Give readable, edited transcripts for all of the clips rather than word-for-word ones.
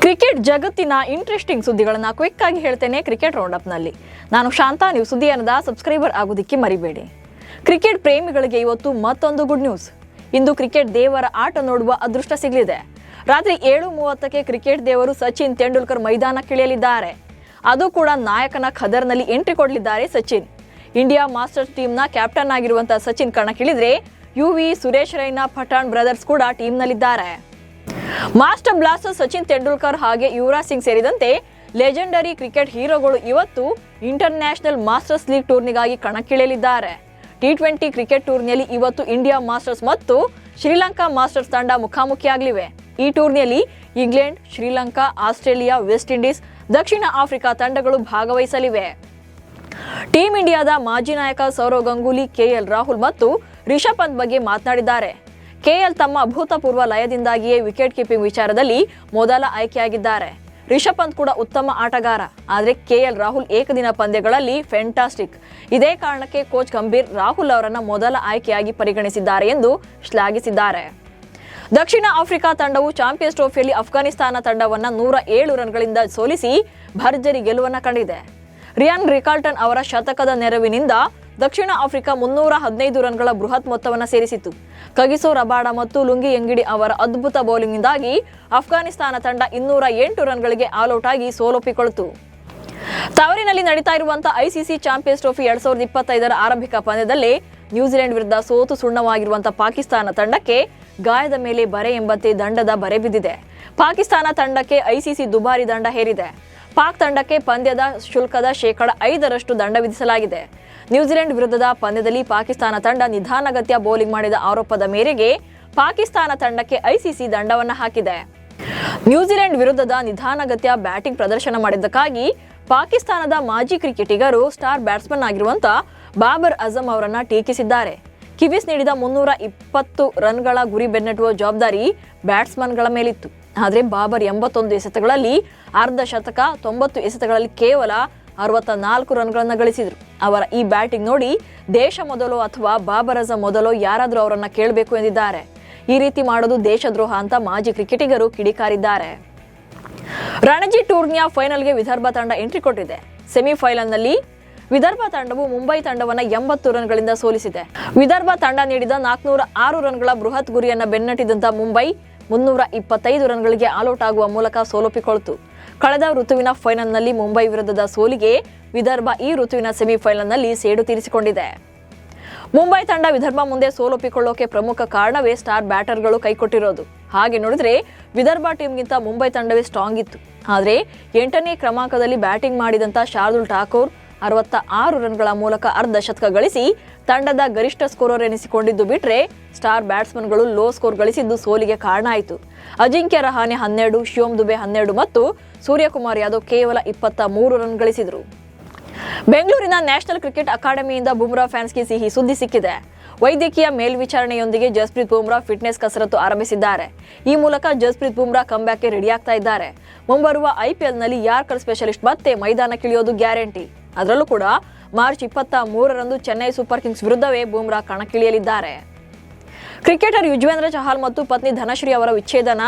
Cricket ಜಗತ್ತಿನ interesting ಸುದ್ದಿಗಳನ್ನು quick ಆಗಿ ಹೇಳ್ತೇನೆ ಕ್ರಿಕೆಟ್ ರೌಂಡ್ ಅಪ್ ನಲ್ಲಿ. ನಾನು ಶಾಂತಾ. ನೀವು ಸುದ್ದಿಯನ್ನದ ಸಬ್ಸ್ಕ್ರೈಬರ್ ಆಗೋದಕ್ಕೆ ಮರಿಬೇಡಿ. ಕ್ರಿಕೆಟ್ ಪ್ರೇಮಿಗಳಿಗೆ ಇವತ್ತು ಮತ್ತೊಂದು ಗುಡ್ ನ್ಯೂಸ್. ಇಂದು ಕ್ರಿಕೆಟ್ ದೇವರ ಆಟ ನೋಡುವ ಅದೃಷ್ಟ ಸಿಗಲಿದೆ. ರಾತ್ರಿ 7:30ಕ್ಕೆ ಕ್ರಿಕೆಟ್ ದೇವರು ಸಚಿನ್ ತೆಂಡೂಲ್ಕರ್ ಮೈದಾನಕ್ಕಿಳಿಯಲಿದ್ದಾರೆ. ಅದು ಕೂಡ ನಾಯಕನ ಖದರ್ನಲ್ಲಿ ಎಂಟ್ರಿ ಕೊಡಲಿದ್ದಾರೆ ಸಚಿನ್. ಇಂಡಿಯಾ ಮಾಸ್ಟರ್ಸ್ ಟೀಮ್ನ ಕ್ಯಾಪ್ಟನ್ ಆಗಿರುವಂತಹ ಸಚಿನ್ ಕಣಕ್ಕಿಳಿದ್ರೆ ಯುವಿ, ಸುರೇಶ್ ರೈನಾ, ಪಠಾಣ್ ಬ್ರದರ್ಸ್ ಕೂಡ ಟೀಮ್ನಲ್ಲಿದ್ದಾರೆ. ಮಾಸ್ಟರ್ ಬ್ಲಾಸ್ಟರ್ ಸಚಿನ್ ತೆಂಡೂಲ್ಕರ್ ಹಾಗೆ ಯುವರಾಜ್ ಸಿಂಗ್ ಸೇರಿದಂತೆ ಲೆಜೆಂಡರಿ ಕ್ರಿಕೆಟ್ ಹೀರೋಗಳು ಇವತ್ತು ಇಂಟರ್ನ್ಯಾಷನಲ್ ಮಾಸ್ಟರ್ಸ್ ಲೀಗ್ ಟೂರ್ನಿಗಾಗಿ ಕಣಕ್ಕಿಳಿಯಲಿದ್ದಾರೆ. T20 ಕ್ರಿಕೆಟ್ ಟೂರ್ನಿಯಲ್ಲಿ ಇವತ್ತು ಇಂಡಿಯಾ ಮಾಸ್ಟರ್ಸ್ ಮತ್ತು ಶ್ರೀಲಂಕಾ ಮಾಸ್ಟರ್ಸ್ ತಂಡ ಮುಖಾಮುಖಿಯಾಗಲಿವೆ. ಈ ಟೂರ್ನಿಯಲ್ಲಿ England, Sri Lanka, Australia, West Indies, ದಕ್ಷಿಣ ಆಫ್ರಿಕಾ ತಂಡಗಳು ಭಾಗವಹಿಸಲಿವೆ. ಟೀಂ ಇಂಡಿಯಾದ ಮಾಜಿ ನಾಯಕ ಸೌರವ್ ಗಂಗೂಲಿ, KL ರಾಹುಲ್ ಮತ್ತು ರಿಷಬ್ ಪಂತ್ ಬಗ್ಗೆ ಮಾತನಾಡಿದ್ದಾರೆ. KL ತಮ್ಮ ಅಭೂತಪೂರ್ವ ಲಯದಿಂದಾಗಿಯೇ ವಿಕೆಟ್ ಕೀಪಿಂಗ್ ವಿಚಾರದಲ್ಲಿ ಮೊದಲ ಆಯ್ಕೆಯಾಗಿದ್ದಾರೆ. ರಿಷಬ್ ಪಂತ್ ಕೂಡ ಉತ್ತಮ ಆಟಗಾರ. ಆದರೆ KL ರಾಹುಲ್ ಏಕದಿನ ಪಂದ್ಯಗಳಲ್ಲಿ ಫ್ಯಾಂಟಾಸ್ಟಿಕ್. ಇದೇ ಕಾರಣಕ್ಕೆ ಕೋಚ್ ಗಂಭೀರ್ ರಾಹುಲ್ ಅವರನ್ನ ಮೊದಲ ಆಯ್ಕೆಯಾಗಿ ಪರಿಗಣಿಸಿದ್ದಾರೆ ಎಂದು ಶ್ಲಾಘಿಸಿದ್ದಾರೆ. ದಕ್ಷಿಣ ಆಫ್ರಿಕಾ ತಂಡವು ಚಾಂಪಿಯನ್ಸ್ ಟ್ರೋಫಿಯಲ್ಲಿ ಅಫ್ಘಾನಿಸ್ತಾನ ತಂಡವನ್ನು 107 ರನ್ಗಳಿಂದ ಸೋಲಿಸಿ ಭರ್ಜರಿ ಗೆಲುವನ್ನು ಕಂಡಿದೆ. ರಿಯಾನ್ ರಿಕಾರ್ಟನ್ ಅವರ ಶತಕದ ನೆರವಿನಿಂದ ದಕ್ಷಿಣ ಆಫ್ರಿಕಾ 315 ರನ್ಗಳ ಬೃಹತ್ ಮೊತ್ತವನ್ನು ಸೇರಿಸಿತು. ಕಗಿಸೋ ರಬಾಡ ಮತ್ತು ಲುಂಗಿ ಎಂಗಿಡಿ ಅವರ ಅದ್ಭುತ ಬೌಲಿಂಗ್ನಿಂದಾಗಿ ಅಫ್ಘಾನಿಸ್ತಾನ ತಂಡ 208 ರನ್ಗಳಿಗೆ ಆಲ್ಔಟ್ ಆಗಿ ಸೋಲೊಪ್ಪಿಕೊಳ್ತು. ತವರಿನಲ್ಲಿ ನಡೀತಾ ಇರುವಂತಹ ICC ಚಾಂಪಿಯನ್ಸ್ ಟ್ರೋಫಿ 2025ರ ಆರಂಭಿಕ ಪಂದ್ಯದಲ್ಲೇ ನ್ಯೂಜಿಲೆಂಡ್ ವಿರುದ್ಧ ಸೋತು ಸುಣ್ಣವಾಗಿರುವಂತಹ ಪಾಕಿಸ್ತಾನ ತಂಡಕ್ಕೆ ಗಾಯದ ಮೇಲೆ ಬರೆ ಎಂಬಂತೆ ದಂಡದ ಬರೆ ಬಿದ್ದಿದೆ. ಪಾಕಿಸ್ತಾನ ತಂಡಕ್ಕೆ ICC ದುಬಾರಿ ದಂಡ ಹೇರಿದೆ. ಪಾಕ್ ತಂಡಕ್ಕೆ ಪಂದ್ಯದ ಶುಲ್ಕದ 5% ದಂಡ ವಿಧಿಸಲಾಗಿದೆ. ನ್ಯೂಜಿಲೆಂಡ್ ವಿರುದ್ಧದ ಪಂದ್ಯದಲ್ಲಿ ಪಾಕಿಸ್ತಾನ ತಂಡ ನಿಧಾನಗತಿಯ ಬೌಲಿಂಗ್ ಮಾಡಿದ ಆರೋಪದ ಮೇರೆಗೆ ಪಾಕಿಸ್ತಾನ ತಂಡಕ್ಕೆ ICC ದಂಡವನ್ನು ಹಾಕಿದೆ. ನ್ಯೂಜಿಲೆಂಡ್ ವಿರುದ್ಧದ ನಿಧಾನಗತಿಯ ಬ್ಯಾಟಿಂಗ್ ಪ್ರದರ್ಶನ ಮಾಡಿದ್ದಕ್ಕಾಗಿ ಪಾಕಿಸ್ತಾನದ ಮಾಜಿ ಕ್ರಿಕೆಟಿಗರು ಸ್ಟಾರ್ ಬ್ಯಾಟ್ಸ್ಮನ್ ಆಗಿರುವಂತಹ ಬಾಬರ್ ಅಜಮ್ ಅವರನ್ನ ಟೀಕಿಸಿದ್ದಾರೆ. ಕಿವೀಸ್ ನೀಡಿದ 320 ರನ್ಗಳ ಗುರಿ ಬೆನ್ನಟ್ಟುವ ಜವಾಬ್ದಾರಿ ಬ್ಯಾಟ್ಸ್ಮನ್ಗಳ ಮೇಲಿತ್ತು. ಆದರೆ ಬಾಬರ್ 81 ಎಸೆತಗಳಲ್ಲಿ ಅರ್ಧ ಶತಕ, 90 ಎಸೆತಗಳಲ್ಲಿ ಕೇವಲ 64 ರನ್ಗಳನ್ನು ಗಳಿಸಿದ್ರು. ಅವರ ಈ ಬ್ಯಾಟಿಂಗ್ ನೋಡಿ ದೇಶ ಮೊದಲೋ ಅಥವಾ ಬಾಬರ್ ಅಜಮ್ ಮೊದಲೋ ಯಾರಾದರೂ ಅವರನ್ನ ಕೇಳಬೇಕು ಎಂದಿದ್ದಾರೆ. ಈ ರೀತಿ ಮಾಡೋದು ದೇಶದ್ರೋಹ ಅಂತ ಮಾಜಿ ಕ್ರಿಕೆಟಿಗರು ಕಿಡಿಕಾರಿದ್ದಾರೆ. ರಣಜಿ ಟೂರ್ನಿಯ ಫೈನಲ್ಗೆ ವಿದರ್ಭ ತಂಡ ಎಂಟ್ರಿ ಕೊಟ್ಟಿದೆ. ಸೆಮಿಫೈನಲ್ನಲ್ಲಿ ವಿದರ್ಭ ತಂಡವು ಮುಂಬೈ ತಂಡವನ್ನು 80 ರನ್ಗಳಿಂದ ಸೋಲಿಸಿದೆ. ವಿದರ್ಭ ತಂಡ ನೀಡಿದ 406 ರನ್ಗಳ ಬೃಹತ್ ಗುರಿಯನ್ನು ಬೆನ್ನಟ್ಟಿದಂತ ಮುಂಬೈ 325 ರನ್ಗಳಿಗೆ ಆಲ್ಔಟ್ ಆಗುವ ಮೂಲಕ ಸೋಲೊಪ್ಪಿಕೊಳ್ತು. ಕಳೆದ ಋತುವಿನ ಫೈನಲ್ನಲ್ಲಿ ಮುಂಬೈ ವಿರುದ್ಧದ ಸೋಲಿಗೆ ವಿದರ್ಭ ಈ ಋತುವಿನ ಸೆಮಿಫೈನಲ್ನಲ್ಲಿ ಸೇಡು ತೀರಿಸಿಕೊಂಡಿದೆ. ಮುಂಬೈ ತಂಡ ವಿದರ್ಭ ಮುಂದೆ ಸೋಲೊಪ್ಪಿಕೊಳ್ಳೋಕೆ ಪ್ರಮುಖ ಕಾರಣವೇ ಸ್ಟಾರ್ ಬ್ಯಾಟರ್ಗಳು ಕೈಕೊಟ್ಟಿರೋದು. ಹಾಗೆ ನೋಡಿದ್ರೆ ವಿದರ್ಭ ಟೀಮ್ಗಿಂತ ಮುಂಬೈ ತಂಡವೇ ಸ್ಟ್ರಾಂಗ್ ಇತ್ತು. ಆದರೆ 8ನೇ ಕ್ರಮಾಂಕದಲ್ಲಿ ಬ್ಯಾಟಿಂಗ್ ಮಾಡಿದಂತ ಶಾರ್ದುಲ್ ಠಾಕೂರ್ 66 ರನ್ಗಳ ಮೂಲಕ ಅರ್ಧ ಶತಕ ಗಳಿಸಿ ತಂಡದ ಗರಿಷ್ಠ ಸ್ಕೋರರ್ ಎನಿಸಿಕೊಂಡಿದ್ದು ಬಿಟ್ರೆ ಸ್ಟಾರ್ ಬ್ಯಾಟ್ಸ್ಮನ್ಗಳು ಲೋ ಸ್ಕೋರ್ ಗಳಿಸಿದ್ದು ಸೋಲಿಗೆ ಕಾರಣ ಆಯಿತು. ಅಜಿಂಕ್ಯ ರಹಾನೆ 12, ಶಿವಮ್ ದುಬೆ 12 ಮತ್ತು ಸೂರ್ಯಕುಮಾರ್ ಯಾದವ್ ಕೇವಲ 23 ರನ್ ಗಳಿಸಿದರು. ಬೆಂಗಳೂರಿನ ನ್ಯಾಷನಲ್ ಕ್ರಿಕೆಟ್ ಅಕಾಡೆಮಿಯಿಂದ ಬುಮ್ರಾ ಫ್ಯಾನ್ಸ್ಗೆ ಸಿಹಿ ಸುದ್ದಿ ಸಿಕ್ಕಿದೆ. ವೈದ್ಯಕೀಯ ಮೇಲ್ವಿಚಾರಣೆಯೊಂದಿಗೆ ಜಸ್ಪ್ರೀತ್ ಬುಮ್ರಾ ಫಿಟ್ನೆಸ್ ಕಸರತ್ತು ಆರಂಭಿಸಿದ್ದಾರೆ. ಈ ಮೂಲಕ ಜಸ್ಪ್ರೀತ್ ಬುಮ್ರಾ ಕಂಬ್ಯಾಕ್ಗೆ ರೆಡಿ ಆಗ್ತಾ ಇದ್ದಾರೆ. ಮುಂಬರುವ IPLನಲ್ಲಿ ಯಾರ್ಕರ್ ಸ್ಪೆಷಲಿಸ್ಟ್ ಮತ್ತೆ ಮೈದಾನಕ್ಕಿಳಿಯೋದು ಗ್ಯಾರಂಟಿ. ಅದರಲ್ಲೂ ಕೂಡ ಮಾರ್ಚ್ 23ರಂದು ಚೆನ್ನೈ ಸೂಪರ್ ಕಿಂಗ್ಸ್ ವಿರುದ್ಧವೇ ಬುಮ್ರಾ ಕಣಕ್ಕಿಳಿಯಲಿದ್ದಾರೆ. ಕ್ರಿಕೆಟರ್ ಯುಜ್ವೇಂದ್ರ ಚಹಲ್ ಮತ್ತು ಪತ್ನಿ ಧನಶ್ರೀ ಅವರ ವಿಚ್ಛೇದನ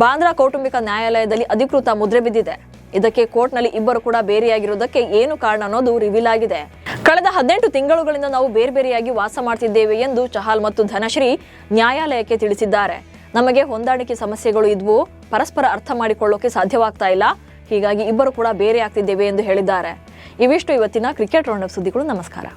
ಬಾಂದ್ರಾ ಕೌಟುಂಬಿಕ ನ್ಯಾಯಾಲಯದಲ್ಲಿ ಅಧಿಕೃತ ಮುದ್ರೆ ಬಿದ್ದಿದೆ. ಇದಕ್ಕೆ ಕೋರ್ಟ್ನಲ್ಲಿ ಇಬ್ಬರು ಕೂಡ ಬೇರೆಯಾಗಿರುವುದಕ್ಕೆ ಏನು ಕಾರಣ ಅನ್ನೋದು ರಿವೀಲ್ ಆಗಿದೆ. ಕಳೆದ 18 ತಿಂಗಳುಗಳಿಂದ ನಾವು ಬೇರೆಯಾಗಿ ವಾಸ ಮಾಡ್ತಿದ್ದೇವೆ ಎಂದು ಚಹಲ್ ಮತ್ತು ಧನಶ್ರೀ ನ್ಯಾಯಾಲಯಕ್ಕೆ ತಿಳಿಸಿದ್ದಾರೆ. ನಮಗೆ ಹೊಂದಾಣಿಕೆ ಸಮಸ್ಯೆಗಳು ಇದ್ವು, ಪರಸ್ಪರ ಅರ್ಥ ಮಾಡಿಕೊಳ್ಳೋಕೆ ಸಾಧ್ಯವಾಗ್ತಾ ಇಲ್ಲ, ಹೀಗಾಗಿ ಇಬ್ಬರು ಕೂಡ ಬೇರೆ ಆಗ್ತಿದ್ದೇವೆ ಎಂದು ಹೇಳಿದ್ದಾರೆ. ಇವಿಷ್ಟು ಇವತ್ತಿನ ಕ್ರಿಕೆಟ್ ರೌಂಡ್ ಅಪ್ ಸುದ್ದಿಗಳು. ನಮಸ್ಕಾರ.